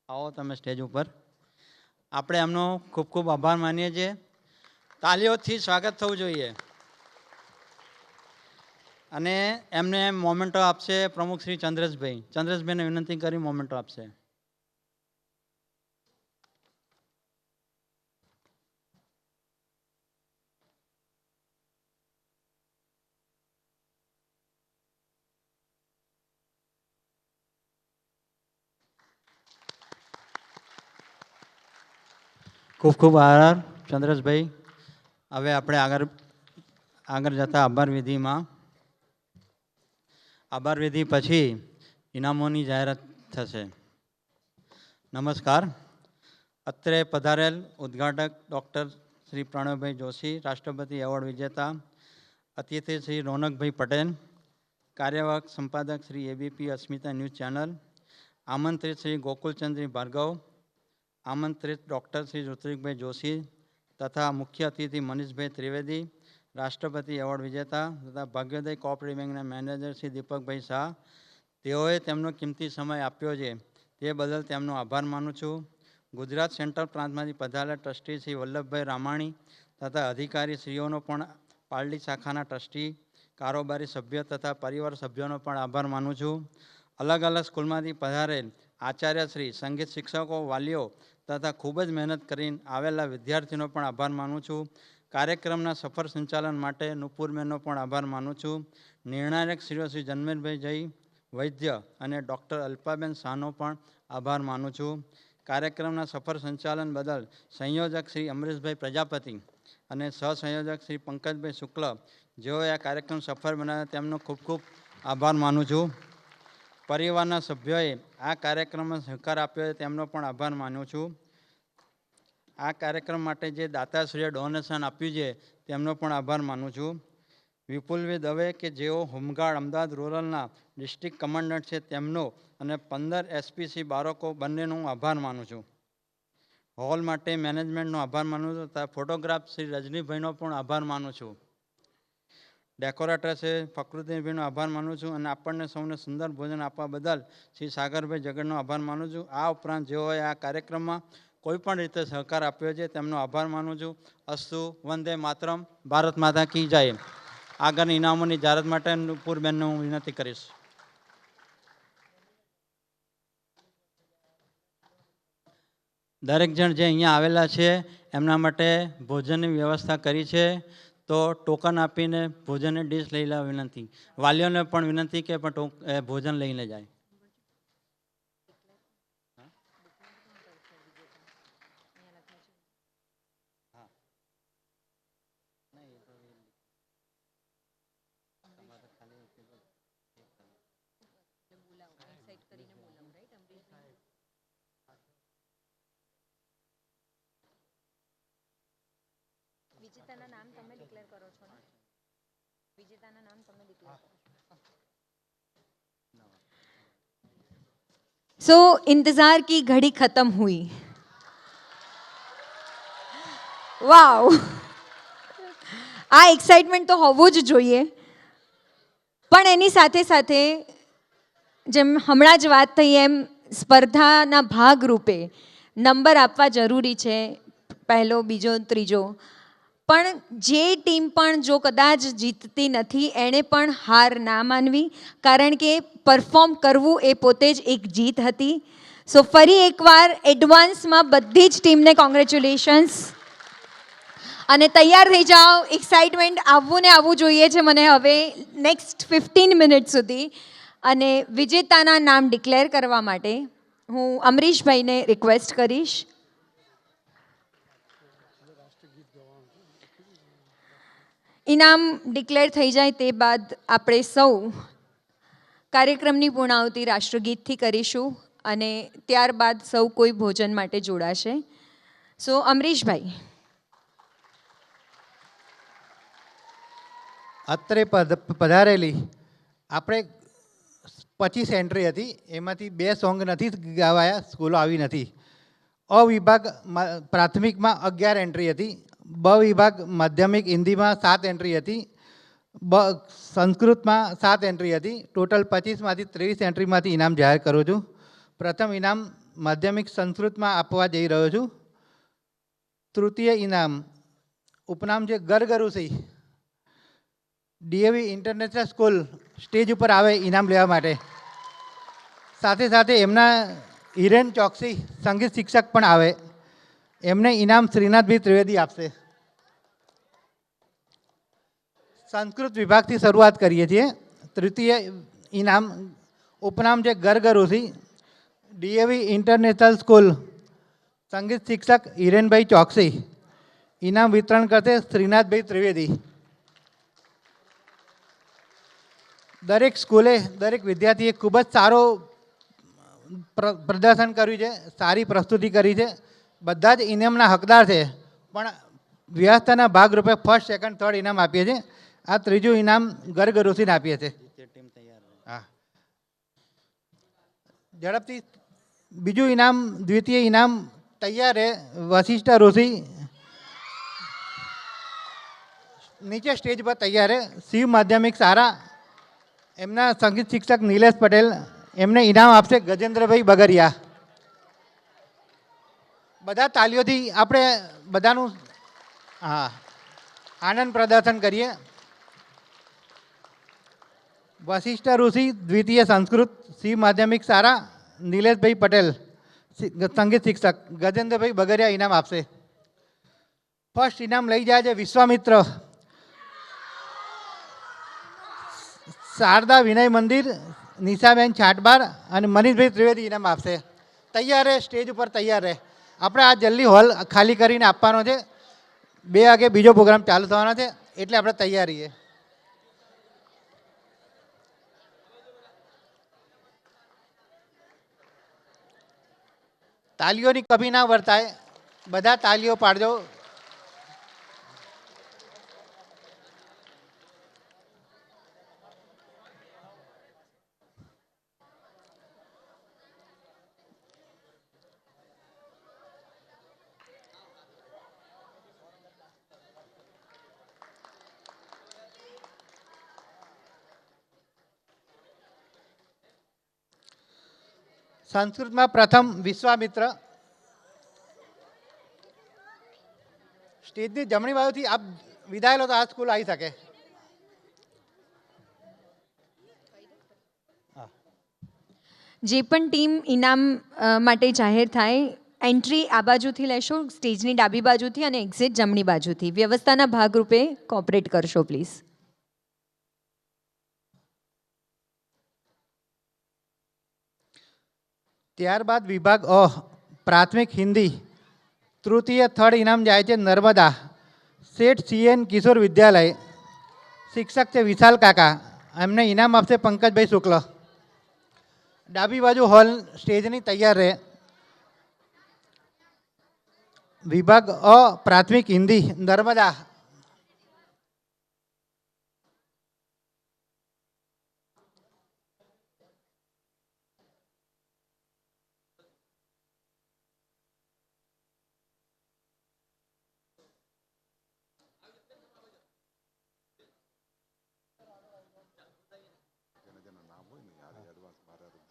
આવો તમે સ્ટેજ ઉપર. આપણે એમનો ખૂબ ખૂબ આભાર માનીએ છીએ. તાલીઓથી સ્વાગત થવું જોઈએ. અને એમને મોમેન્ટો આપશે પ્રમુખ શ્રી ચંદ્રેશભાઈ. ચંદ્રેશભાઈને વિનંતી કરી મોમેન્ટો આપશે. ખૂબ ખૂબ આભાર ચંદ્રેશભાઈ. હવે આપણે આગળ જતા આભાર વિધિમાં. આભાર વિધિ પછી ઇનામોની જાહેરાત થશે. નમસ્કાર. અત્રે પધારેલ ઉદ્ઘાટક ડૉક્ટર શ્રી પ્રણવભાઈ જોશી, રાષ્ટ્રપતિ એવોર્ડ વિજેતા, અતિથિ શ્રી રોનકભાઈ પટેલ, કાર્યવાહક સંપાદક શ્રી એબીપી અસ્મિતા ન્યૂઝ ચેનલ, આમંત્રિત શ્રી ગોકુલચંદ્રી ભાર્ગવ, આમંત્રિત ડૉક્ટર શ્રી ઋત્વિકભાઈ જોશી તથા મુખ્ય અતિથિ મનીષભાઈ ત્રિવેદી, રાષ્ટ્રપતિ એવોર્ડ વિજેતા તથા ભાગ્યોદય કોઓપરેટિવ બેંકના મેનેજર શ્રી દીપકભાઈ શાહ, તેઓએ તેમનો કિંમતી સમય આપ્યો છે તે બદલ તેમનો આભાર માનું છું. ગુજરાત સેન્ટ્રલ પ્રાંતમાંથી પધારેલા ટ્રસ્ટી શ્રી વલ્લભભાઈ રામાણી તથા અધિકારી શ્રીઓનો પણ પાલડી શાખાના ટ્રસ્ટી, કારોબારી સભ્ય તથા પરિવાર સભ્યોનો પણ આભાર માનું છું. અલગ અલગ સ્કૂલમાંથી પધારેલ આચાર્યશ્રી, સંગીત શિક્ષકો, વાલીઓ તથા ખૂબ જ મહેનત કરીને આવેલા વિદ્યાર્થીઓનો પણ આભાર માનું છું. કાર્યક્રમના સફળ સંચાલન માટે નુપુરબેનનો પણ આભાર માનું છું. નિર્ણાયક શ્રીઓ શ્રી જન્મેરભાઈ જય વૈદ્ય અને ડૉક્ટર અલ્પાબેન શાહનો પણ આભાર માનું છું. કાર્યક્રમના સફળ સંચાલન બદલ સંયોજક શ્રી અમરીશભાઈ પ્રજાપતિ અને સહસંયોજક શ્રી પંકજભાઈ શુક્લ, જેઓએ આ કાર્યક્રમ સફળ બનાવ્યો તેમનો ખૂબ ખૂબ આભાર માનું છું. પરિવારના સભ્યોએ આ કાર્યક્રમમાં સહકાર આપ્યો તેમનો પણ આભાર માનું છું. આ કાર્યક્રમ માટે જે દાતાશ્રીએ ડોનેશન આપ્યું છે તેમનો પણ આભાર માનું છું. વિપુલભાઈ દવે કે જેઓ હોમગાર્ડ અમદાવાદ રૂરલના ડિસ્ટ્રિક્ટ કમાન્ડન્ટ છે તેમનો અને 15 એસપીસી બાળકો બંનેનો હું આભાર માનું છું. હોલ માટે મેનેજમેન્ટનો આભાર માનું છું તથા ફોટોગ્રાફ શ્રી રજનીભાઈનો પણ આભાર માનું છું. ડેકોરેટર છે ફકરુદ્દીનભાઈનો આભાર માનું છું અને આપણને સૌને સુંદર ભોજન આપવા બદલ શ્રી સાગરભાઈ જગડનો આભાર માનું છું. આ ઉપરાંત જેઓએ આ કાર્યક્રમમાં કોઈ પણ રીતે સહકાર આપ્યો છે તેમનો આભાર માનું છું. અસ્તુ, વંદે માતરમ, ભારત માતા કી જય. આગળની ઇનામોની જાહેરાત માટે નુપુરબેનને હું વિનંતી કરીશ. દરેક જણ જે અહીંયા આવેલા છે એમના માટે ભોજનની વ્યવસ્થા કરી છે, તો ટોકન આપીને ભોજનની ડીશ લઈ લેવા વિનંતી. વાલીઓને પણ વિનંતી કે પણ ભોજન લઈને જાય. વિજેતાના નામ તમે ડિક્લેર કરો છો ને? વિજેતાના નામ તમે ડિક્લેર કરો છો. इंतजार की घड़ी खत्म हुई. વાવ, આ એક્સાઇટમેન્ટ તો હોવું જ જોઈએ. પણ એની સાથે સાથે જેમ હમણાં જ વાત થઈ એમ સ્પર્ધાના ભાગરૂપે નંબર આપવા જરૂરી છે, પહેલો, બીજો, ત્રીજો. પણ જે ટીમ પણ જો કદાચ જીતતી નથી એણે પણ હાર ના માનવી, કારણ કે પરફોર્મ કરવું એ પોતે જ એક જીત હતી. સો ફરી એકવાર એડવાન્સમાં બધી જ ટીમને કોંગ્રેચ્યુલેશન્સ. અને તૈયાર થઈ જાઓ, એક્સાઇટમેન્ટ આવવું ને આવવું જોઈએ છે મને હવે નેક્સ્ટ 15 મિનિટ સુધી. અને વિજેતાના નામ ડિક્લેર કરવા માટે હું અમરીશભાઈને રિક્વેસ્ટ કરીશ. ઇનામ ડિક્લેર થઈ જાય તે બાદ આપણે સૌ કાર્યક્રમની પૂર્ણાહુતિ રાષ્ટ્રગીતથી કરીશું અને ત્યારબાદ સૌ કોઈ ભોજન માટે જોડાશે. સો અમરીશભાઈ. અત્રે પધારેલી આપણે 25 એન્ટ્રી હતી, એમાંથી 2 સોંગ નથી ગાવાયા, સ્કૂલો આવી નથી. અ વિભાગ પ્રાથમિકમાં 11 એન્ટ્રી હતી, બ વિભાગ માધ્યમિક હિન્દીમાં 7 એન્ટ્રી હતી, સંસ્કૃતમાં 7 એન્ટ્રી હતી. ટોટલ 25માંથી 23 એન્ટ્રીમાંથી ઇનામ જાહેર કરું છું. પ્રથમ ઇનામ માધ્યમિક સંસ્કૃતમાં આપવા જઈ રહ્યો છું. તૃતીય ઇનામ ઉપનામ છે ગરગરુસી. ડીએવી ઇન્ટરનેશનલ સ્કૂલ સ્ટેજ ઉપર આવે ઇનામ લેવા માટે. સાથે સાથે એમના હિરેન ચોકસી સંગીત શિક્ષક પણ આવે, એમને ઇનામ શ્રીનાથભાઈ ત્રિવેદી આપશે. સંસ્કૃત વિભાગથી શરૂઆત કરીએ છીએ. તૃતીય ઇનામ ઉપનામ છે ગરગરુસી. ડીએવી ઇન્ટરનેશનલ સ્કૂલ સંગીત શિક્ષક હિરેનભાઈ ચોકસી. ઇનામ વિતરણ કરશે શ્રીનાથભાઈ ત્રિવેદી. દરેક સ્કૂલે દરેક વિદ્યાર્થીએ ખૂબ જ સારો પ્રદર્શન કર્યું છે, સારી પ્રસ્તુતિ કરી છે. બધા જ ઇનામના હકદાર છે, પણ વ્યવસ્થાના ભાગરૂપે ફર્સ્ટ, સેકન્ડ, થર્ડ ઇનામ આપીએ છીએ. આ ત્રીજું ઇનામ ગરગરુસીને આપીએ છીએ. હા, ઝડપથી બીજું ઇનામ, દ્વિતીય ઇનામ તૈયાર છે. વશિષ્ઠ ઋષિ નીચે સ્ટેજ પર તૈયાર છે. શિવ માધ્યમિક શાળા, એમના સંગીત શિક્ષક નિલેશ પટેલ, એમને ઇનામ આપશે ગજેન્દ્રભાઈ બગરિયા. બધા તાલીઓથી આપણે બધાનું આનંદ પ્રદર્શન કરીએ. વશિષ્ઠ ઋષિ દ્વિતીય સંસ્કૃત, શિવ માધ્યમિક શાળા, નિલેશભાઈ પટેલ સંગીત શિક્ષક, ગજેન્દ્રભાઈ બગરિયા ઇનામ આપશે. ફર્સ્ટ ઇનામ લઈ જાય છે વિશ્વામિત્ર શારદા વિનય મંદિર, નિશાબેન છાટબાર અને મનીષભાઈ ત્રિવેદી ઇનામ આપશે. તૈયાર રહે, સ્ટેજ ઉપર તૈયાર રહે. આપણે આ જલ્દી હોલ ખાલી કરીને આપવાનો છે. 2 વાગે બીજો પ્રોગ્રામ ચાલુ થવાનો છે, એટલે આપણે તૈયાર રહીએ. તાલીઓની કમી ના વર્તાય, બધા તાલીઓ પાડજો. સંસ્કૃતમાં પ્રથમ વિશ્વામિત્ર. સ્ટેજની જમણી બાજુથી આપ વિદાય લો તો આ સ્કૂલ આવી શકે. જે પણ ટીમ ઇનામ માટે જાહેર થાય, એન્ટ્રી આ બાજુથી લેશો, સ્ટેજની ડાબી બાજુથી, અને એક્ઝિટ જમણી બાજુથી. વ્યવસ્થાના ભાગરૂપે કોઓપરેટ કરશો પ્લીઝ. ત્યારબાદ વિભાગ અ પ્રાથમિક હિન્દી, તૃતીય થર્ડ ઇનામ જાય છે નર્મદા શેઠ CN કિશોર વિદ્યાલય. શિક્ષક છે વિશાલ કાકા, એમને ઇનામ આપશે પંકજભાઈ શુક્લ. ડાબી બાજુ હોલ સ્ટેજની તૈયાર રહે. વિભાગ અ પ્રાથમિક હિન્દી નર્મદા.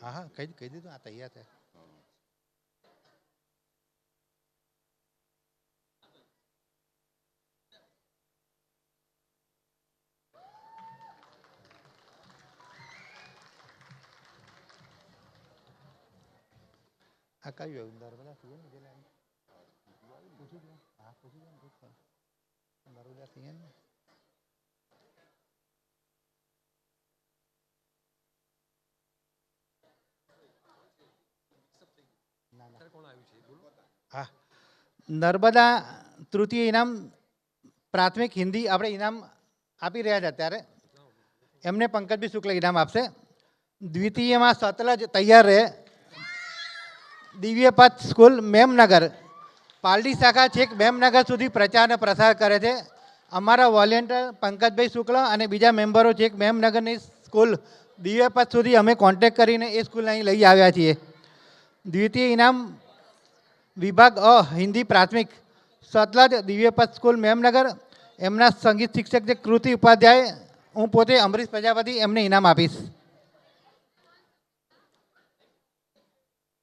હા હા કહી દીધું, આ તૈયાર છે. આ કયું નર્મદા સીએન નર્મદા સીએન હા. નર્મદા તૃતીય ઇનામ પ્રાથમિક હિન્દી આપણે ઇનામ આપી રહ્યા છે અત્યારે. એમને પંકજભાઈ શુક્લ ઇનામ આપશે. દ્વિતીયમાં સતલજ તૈયાર રહે. દિવ્યપથ સ્કૂલ મેમનગર. પાલડી શાખા છેક મેમનગર સુધી પ્રચાર અને પ્રસાર કરે છે. અમારા વોલેન્ટિયર પંકજભાઈ શુક્લ અને બીજા મેમ્બરો છેક મેમનગરની સ્કૂલ દિવ્યપથ સુધી અમે કોન્ટેક્ટ કરીને એ સ્કૂલ અહીં લઈ આવ્યા છીએ. દ્વિતીય ઇનામ વિભાગ અ હિન્દી પ્રાથમિક સતલજ દિવ્યપથ સ્કૂલ મેમનગર. એમના સંગીત શિક્ષક જે કૃતિ ઉપાધ્યાય, હું પોતે અમરીશ પ્રજાપતિ, એમને ઇનામ આપીશ.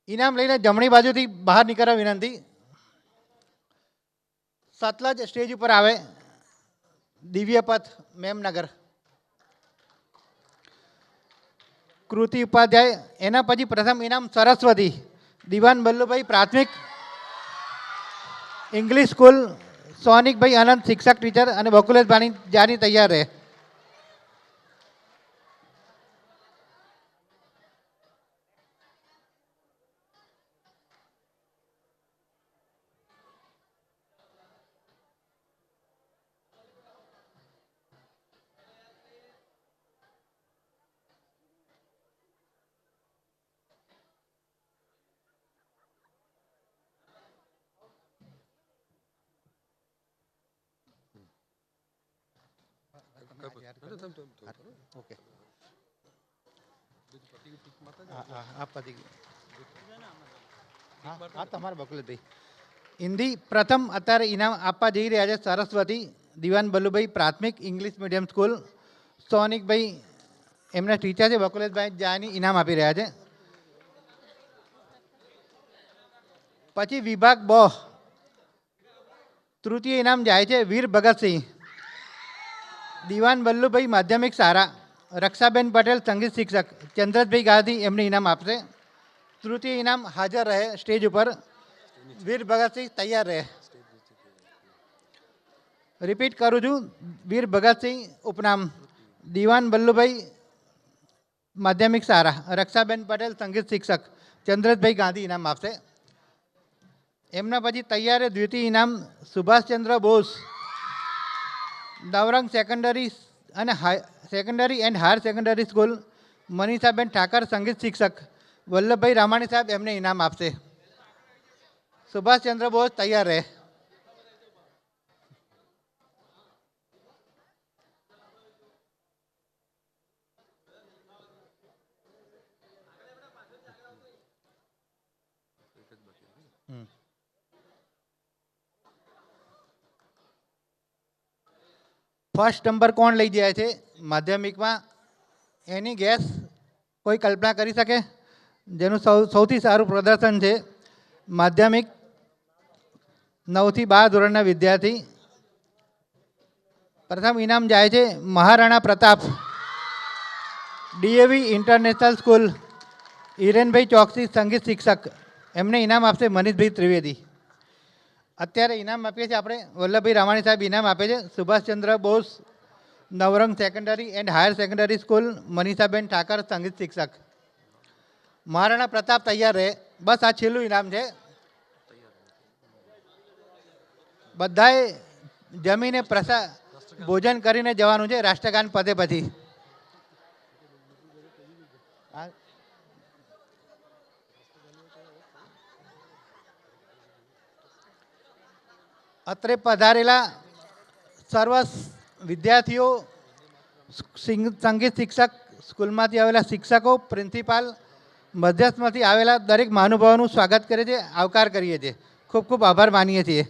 ઇનામ લઈને જમણી બાજુથી બહાર નીકળવા વિનંતી. સતલજ સ્ટેજ ઉપર આવે. દિવ્યપથ મેમનગર. કૃતિ ઉપાધ્યાય. એના પછી પ્રથમ ઇનામ સરસ્વતી દિવાન વલ્લભભાઈ પ્રાથમિક ઇંગ્લિશ સ્કૂલ સોનિકભાઈ આનંદ શિક્ષક ટીચર અને બકુલેશ જાની તૈયાર રહે. ઓકે. હા પતી ગયું. હા તમારે બકુલભાઈ. હિન્દી પ્રથમ અત્યારે ઇનામ આપવા જઈ રહ્યા છે સરસ્વતી દિવાન બલ્લુભાઈ પ્રાથમિક ઇંગ્લિશ મીડિયમ સ્કૂલ સોનિકભાઈ, એમના ટીચર છે બકુલેશભાઈ જાની, ઇનામ આપી રહ્યા છે. પછી વિભાગ બ તૃતીય ઇનામ જાય છે વીર ભગતસિંહ દિવાન વલ્લુભાઈ માધ્યમિક શાળા. રક્ષાબેન પટેલ સંગીત શિક્ષક, ચંદ્રજભાઈ ગાંધી એમને ઇનામ આપશે. તૃતીય ઇનામ હાજર રહે સ્ટેજ ઉપર. વીર ભગતસિંહ તૈયાર રહે. રિપીટ કરું છું, વીર ભગતસિંહ ઉપનામ દિવાન વલ્લુભાઈ માધ્યમિક શાળા. રક્ષાબેન પટેલ સંગીત શિક્ષક, ચંદ્રજભાઈ ગાંધી ઇનામ આપશે. એમના પછી તૈયાર દ્વિતીય ઇનામ Subhashchandra Bose Navrang secondary and higher secondary school. Manishaben Thakar સંગીત શિક્ષક, વલ્લભભાઈ રામાણી સાહેબ એમને ઇનામ આપશે. સુભાષચંદ્ર બોઝ તૈયાર રહે. ફર્સ્ટ નંબર કોણ લઈ જાય છે માધ્યમિકમાં? એની ગેસ કોઈ કલ્પના કરી શકે? જેનું સૌથી સારું પ્રદર્શન છે. માધ્યમિક 9 થી 12 ધોરણના વિદ્યાર્થી. પ્રથમ ઇનામ જાય છે Maharana Pratap DAV international school. Hirenbhai Choksi સંગીત શિક્ષક, એમને ઇનામ આપશે મનીષભાઈ ત્રિવેદી. અત્યારે ઇનામ આપીએ છીએ આપણે, વલ્લભભાઈ રામાણી સાહેબ ઇનામ આપે છે. Subhashchandra Bose Navrang secondary and higher secondary school, Manishaben Thakar સંગીત શિક્ષક. મહારાણા પ્રતાપ તૈયાર રહે. બસ આ છેલ્લું ઇનામ છે. બધાએ જમીને ભોજન કરીને જવાનું છે રાષ્ટ્રગાન પતે પછી. અત્રે પધારેલા સર્વ વિદ્યાર્થીઓ, સંગીત શિક્ષક, સ્કૂલમાંથી આવેલા શિક્ષકો, પ્રિન્સિપાલ, મધ્યસ્થમાંથી આવેલા દરેક મહાનુભાવોનું સ્વાગત કરે છે, આવકાર કરીએ છીએ. ખૂબ ખૂબ આભાર માનીએ છીએ.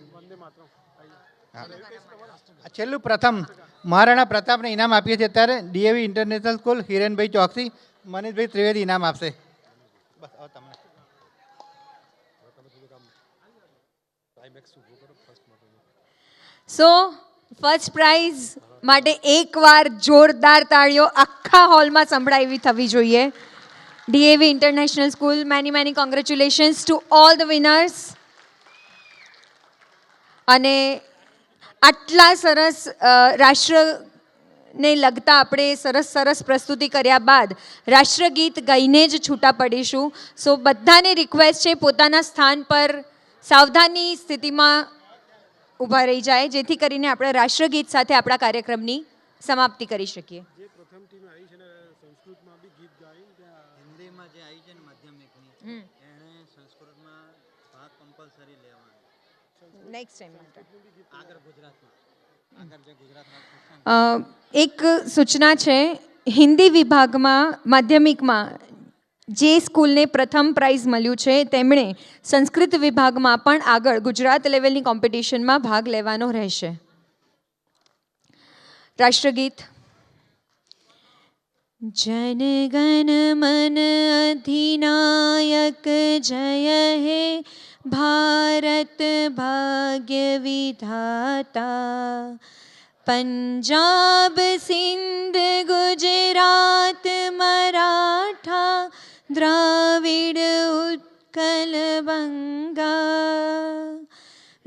છેલ્લું પ્રથમ મહારાણા પ્રતાપને ઇનામ આપીએ છીએ. ત્યારે DAV international school Hirenbhai Choksi, મનીષભાઈ ત્રિવેદી ઇનામ આપશે. બસ હવે તમને સો ફર્સ્ટ પ્રાઇઝ માટે એકવાર જોરદાર તાળીઓ આખા હોલમાં સંભળાવી થવી જોઈએ. DAV international school, many many congratulations to all the winners. અને આટલા સરસ રાષ્ટ્રને લગતા આપણે સરસ પ્રસ્તુતિ કર્યા બાદ રાષ્ટ્રગીત ગાઈને જ છૂટા પડીશું. સો બધાને રિક્વેસ્ટ છે પોતાના સ્થાન પર સાવધાની સ્થિતિમાં ઊભા રહી જાય, જેથી કરીને આપણે રાષ્ટ્રગીત સાથે આપણા કાર્યક્રમની સમાપ્તિ કરી શકીએ. હિન્દીમાં જે આવી છે ને માધ્યમિકની, એણે સંસ્કૃતમાં ભાગ કમ્પલસરી લેવાનો. નેક્સ્ટ ટાઈમ આગળ ગુજરાતમાં આગળ જે ગુજરાતમાં એક સૂચના છે, હિન્દી વિભાગમાં માધ્યમિકમાં જે સ્કૂલને પ્રથમ પ્રાઇઝ મળ્યું છે તેમણે સંસ્કૃત વિભાગમાં પણ આગળ ગુજરાત લેવલની કોમ્પિટિશનમાં ભાગ લેવાનો રહેશે. રાષ્ટ્રગીત. જનગણ મન અધિનાયક જય હે ભારત ભાગ્ય વિધાતા. પંજાબ સિંધ ગુજરાત મરાઠા દ્રાવિડ ઉત્કલ બંગા.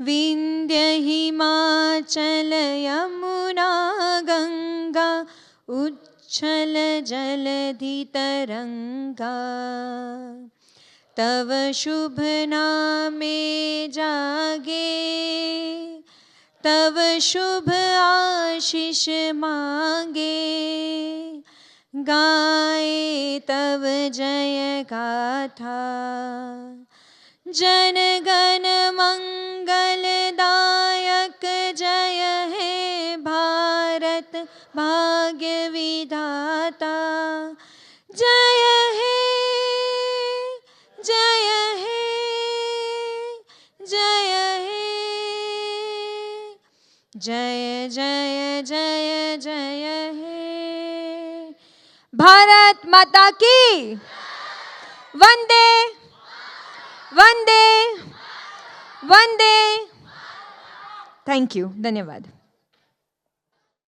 વિંધ્ય હિમાચલ યમુના ગંગા ઉચ્છલ જલધિ તરંગા. તવ શુભ નામે જાગે તવ શુભ આશીષ માંગે. ગાય તવ જય ગાથા. જન ગણ મંગલદાયક જય હે ભારત ભાગ્ય વિધાતા. જય હે જય હે જય હે જય જય જય જય હે. ભારત માતા કી વંદે વંદે વંદે. Thank you. ધન્યવાદ.